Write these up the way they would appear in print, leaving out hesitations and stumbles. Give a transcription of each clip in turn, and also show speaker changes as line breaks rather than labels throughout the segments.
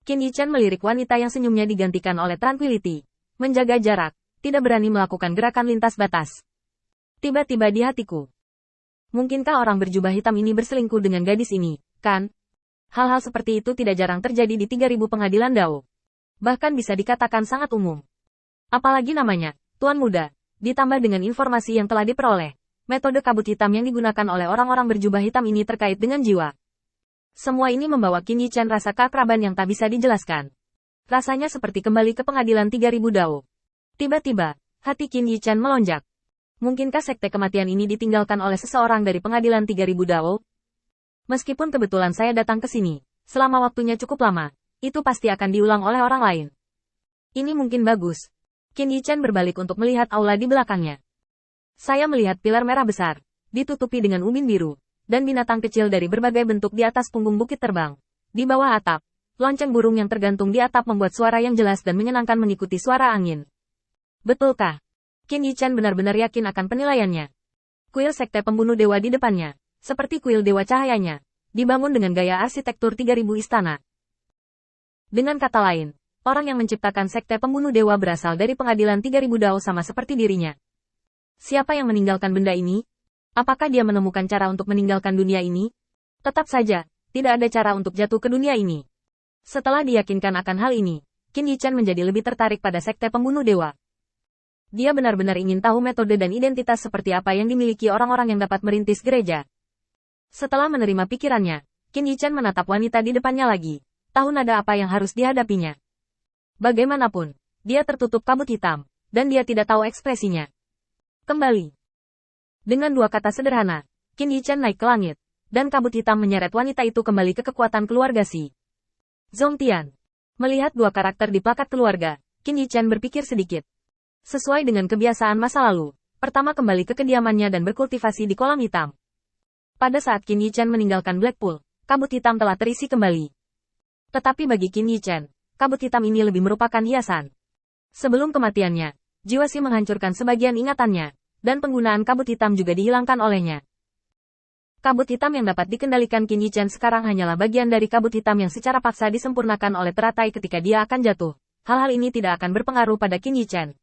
Qin Yichan melirik wanita yang senyumnya digantikan oleh tranquility. Menjaga jarak, tidak berani melakukan gerakan lintas batas. Tiba-tiba di hatiku. Mungkinkah orang berjubah hitam ini berselingkuh dengan gadis ini, kan? Hal-hal seperti itu tidak jarang terjadi di 3000 pengadilan Dao. Bahkan bisa dikatakan sangat umum. Apalagi namanya, Tuan Muda, ditambah dengan informasi yang telah diperoleh. Metode kabut hitam yang digunakan oleh orang-orang berjubah hitam ini terkait dengan jiwa. Semua ini membawa Qin Yichan rasa keakraban yang tak bisa dijelaskan. Rasanya seperti kembali ke pengadilan 3000 Dao. Tiba-tiba, hati Qin Yichan melonjak. Mungkinkah sekte kematian ini ditinggalkan oleh seseorang dari pengadilan 3000 Dao? Meskipun kebetulan saya datang ke sini, selama waktunya cukup lama, itu pasti akan diulang oleh orang lain. Ini mungkin bagus. Qin Yichan berbalik untuk melihat aula di belakangnya. Saya melihat pilar merah besar, ditutupi dengan ubin biru, dan binatang kecil dari berbagai bentuk di atas punggung bukit terbang. Di bawah atap, lonceng burung yang tergantung di atap membuat suara yang jelas dan menyenangkan mengikuti suara angin. Betulkah? Qin Yichan benar-benar yakin akan penilaiannya. Kuil sekte pembunuh dewa di depannya, seperti kuil dewa cahayanya, dibangun dengan gaya arsitektur 3000 istana. Dengan kata lain, orang yang menciptakan sekte pembunuh dewa berasal dari pengadilan 3000 Dao sama seperti dirinya. Siapa yang meninggalkan benda ini? Apakah dia menemukan cara untuk meninggalkan dunia ini? Tetap saja, tidak ada cara untuk jatuh ke dunia ini. Setelah diyakinkan akan hal ini, Qin Yichan menjadi lebih tertarik pada sekte pembunuh dewa. Dia benar-benar ingin tahu metode dan identitas seperti apa yang dimiliki orang-orang yang dapat merintis gereja. Setelah menerima pikirannya, Qin Yichan menatap wanita di depannya lagi. Tahu nada apa yang harus dihadapinya. Bagaimanapun, dia tertutup kabut hitam, dan dia tidak tahu ekspresinya. Kembali. Dengan dua kata sederhana, Qin Yichan naik ke langit, dan kabut hitam menyeret wanita itu kembali ke kekuatan keluarga Si. Zongtian. Melihat dua karakter di plakat keluarga, Qin Yichan berpikir sedikit. Sesuai dengan kebiasaan masa lalu, pertama kembali ke kediamannya dan berkultivasi di kolam hitam. Pada saat Qin Yichan meninggalkan Blackpool, kabut hitam telah terisi kembali. Tetapi bagi Qin Yichan, kabut hitam ini lebih merupakan hiasan. Sebelum kematiannya, jiwa Si menghancurkan sebagian ingatannya, dan penggunaan kabut hitam juga dihilangkan olehnya. Kabut hitam yang dapat dikendalikan Qin Yichan sekarang hanyalah bagian dari kabut hitam yang secara paksa disempurnakan oleh teratai ketika dia akan jatuh. Hal-hal ini tidak akan berpengaruh pada Qin Yichan.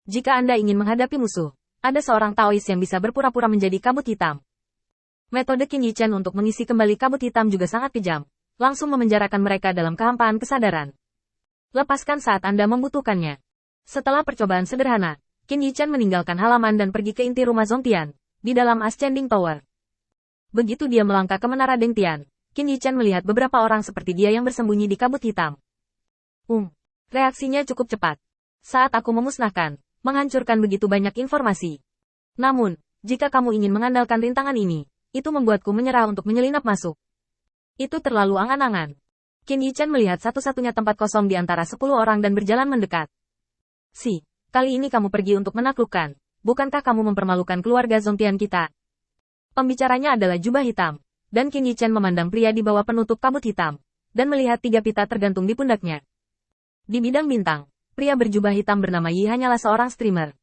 Jika Anda ingin menghadapi musuh, ada seorang Taois yang bisa berpura-pura menjadi kabut hitam. Metode Qin Yichan untuk mengisi kembali kabut hitam juga sangat kejam, langsung memenjarakan mereka dalam kehampaan kesadaran. Lepaskan saat Anda membutuhkannya. Setelah percobaan sederhana, Qin Yichan meninggalkan halaman dan pergi ke inti rumah Zongtian, di dalam Ascending Tower. Begitu dia melangkah ke menara Dengtian, Qin Yichan melihat beberapa orang seperti dia yang bersembunyi di kabut hitam. Reaksinya cukup cepat. Saat aku memusnahkan, menghancurkan begitu banyak informasi. Namun, jika kamu ingin mengandalkan rintangan ini, itu membuatku menyerah untuk menyelinap masuk. Itu terlalu angan-angan. Qin Yichan melihat satu-satunya tempat kosong di antara 10 orang dan berjalan mendekat. Si, kali ini kamu pergi untuk menaklukkan. Bukankah kamu mempermalukan keluarga Zongtian kita? Pembicaranya adalah jubah hitam, dan Qin Yichan memandang pria di bawah penutup kabut hitam, dan melihat 3 pita tergantung di pundaknya. Di bidang bintang, pria berjubah hitam bernama Yi hanyalah seorang streamer.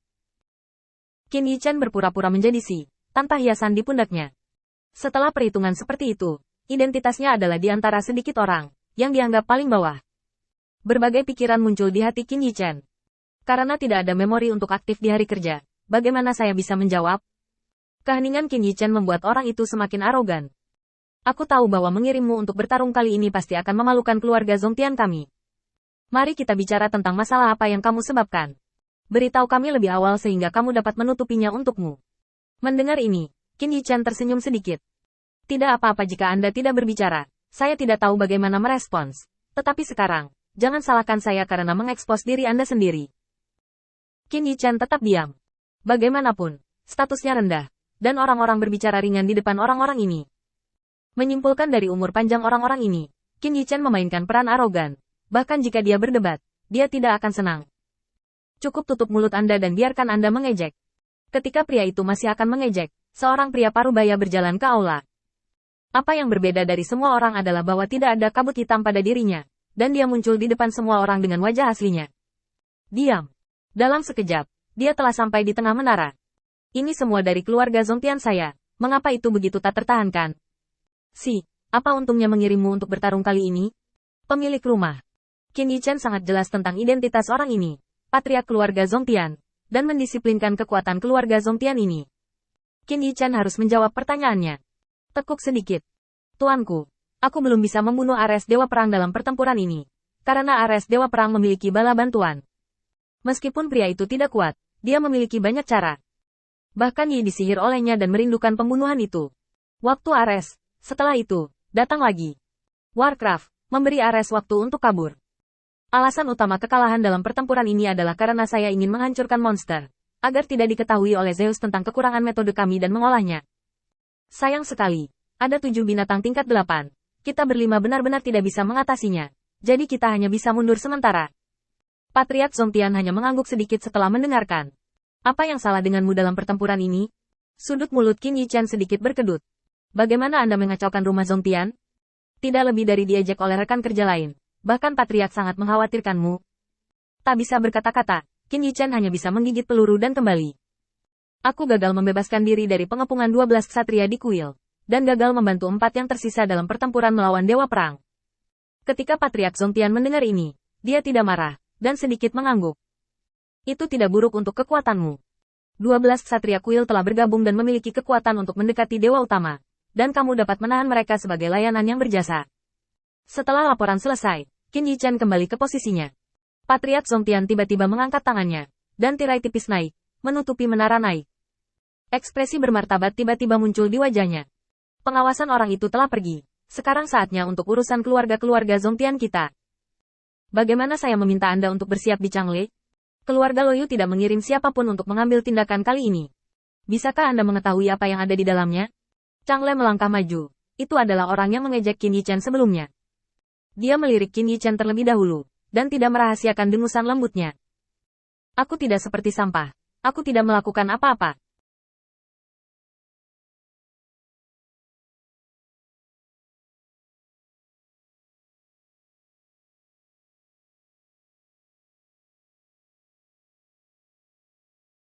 Qin Yichan berpura-pura menjadi Si, tanpa hiasan di pundaknya. Setelah perhitungan seperti itu, identitasnya adalah di antara sedikit orang yang dianggap paling bawah. Berbagai pikiran muncul di hati Qin Yichan. Karena tidak ada memori untuk aktif di hari kerja, bagaimana saya bisa menjawab? Keheningan Qin Yichan membuat orang itu semakin arogan. Aku tahu bahwa mengirimmu untuk bertarung kali ini pasti akan memalukan keluarga Zongtian kami. Mari kita bicara tentang masalah apa yang kamu sebabkan. Beritahu kami lebih awal sehingga kamu dapat menutupinya untukmu. Mendengar ini, Qin Yichan tersenyum sedikit. Tidak apa-apa jika Anda tidak berbicara. Saya tidak tahu bagaimana merespons. Tetapi sekarang, jangan salahkan saya karena mengekspos diri Anda sendiri. Qin Yichan tetap diam. Bagaimanapun, statusnya rendah, dan orang-orang berbicara ringan di depan orang-orang ini. Menyimpulkan dari umur panjang orang-orang ini, Qin Yichan memainkan peran arogan. Bahkan jika dia berdebat, dia tidak akan senang. Cukup tutup mulut Anda dan biarkan Anda mengejek. Ketika pria itu masih akan mengejek, seorang pria parubaya berjalan ke aula. Apa yang berbeda dari semua orang adalah bahwa tidak ada kabut hitam pada dirinya, dan dia muncul di depan semua orang dengan wajah aslinya. Diam. Dalam sekejap, dia telah sampai di tengah menara. Ini semua dari keluarga Zongtian saya, mengapa itu begitu tak tertahankan? Si, Apa untungnya mengirimmu untuk bertarung kali ini? Pemilik rumah. Qin Yichen sangat jelas tentang identitas orang ini. Patriark keluarga Zongtian. Dan mendisiplinkan kekuatan keluarga Zongtian ini. Qin Yichen harus menjawab pertanyaannya. Tekuk sedikit. Tuanku, aku belum bisa membunuh Ares Dewa Perang dalam pertempuran ini. Karena Ares Dewa Perang memiliki bala bantuan. Meskipun pria itu tidak kuat, dia memiliki banyak cara. Bahkan Yi disihir olehnya dan merindukan pembunuhan itu. Waktu Ares, setelah itu, datang lagi. Warcraft, memberi Ares waktu untuk kabur. Alasan utama kekalahan dalam pertempuran ini adalah karena saya ingin menghancurkan monster, agar tidak diketahui oleh Zeus tentang kekurangan metode kami dan mengolahnya. Sayang sekali, ada 7 binatang tingkat 8. Kita berlima benar-benar tidak bisa mengatasinya, jadi kita hanya bisa mundur sementara. Patriark Zongtian hanya mengangguk sedikit setelah mendengarkan. Apa yang salah denganmu dalam pertempuran ini? Sudut mulut Qin Yichen sedikit berkedut. Bagaimana Anda mengacaukan rumah Zongtian? Tidak lebih dari diejek oleh rekan kerja lain. Bahkan Patriark sangat mengkhawatirkanmu. Tak bisa berkata-kata, Qin Yichen hanya bisa menggigit peluru dan kembali. Aku gagal membebaskan diri dari pengepungan 12 ksatria di kuil, dan gagal membantu 4 yang tersisa dalam pertempuran melawan Dewa Perang. Ketika Patriark Zongtian mendengar ini, dia tidak marah, dan sedikit mengangguk. Itu tidak buruk untuk kekuatanmu. 12 ksatria kuil telah bergabung dan memiliki kekuatan untuk mendekati Dewa Utama, dan kamu dapat menahan mereka sebagai layanan yang berjasa. Setelah laporan selesai, Qin Yichen kembali ke posisinya. Patriark Zongtian tiba-tiba mengangkat tangannya, dan tirai tipis naik, menutupi menara naik. Ekspresi bermartabat tiba-tiba muncul di wajahnya. Pengawasan orang itu telah pergi. Sekarang saatnya untuk urusan keluarga-keluarga Zongtian kita. Bagaimana saya meminta Anda untuk bersiap di Changle? Keluarga Loyu tidak mengirim siapapun untuk mengambil tindakan kali ini. Bisakah Anda mengetahui apa yang ada di dalamnya? Changle melangkah maju. Itu adalah orang yang mengejek Qin Yichen sebelumnya. Dia melirik Qin Yichen terlebih dahulu, dan tidak merahasiakan dengusan lembutnya. Aku tidak seperti sampah. Aku tidak melakukan apa-apa.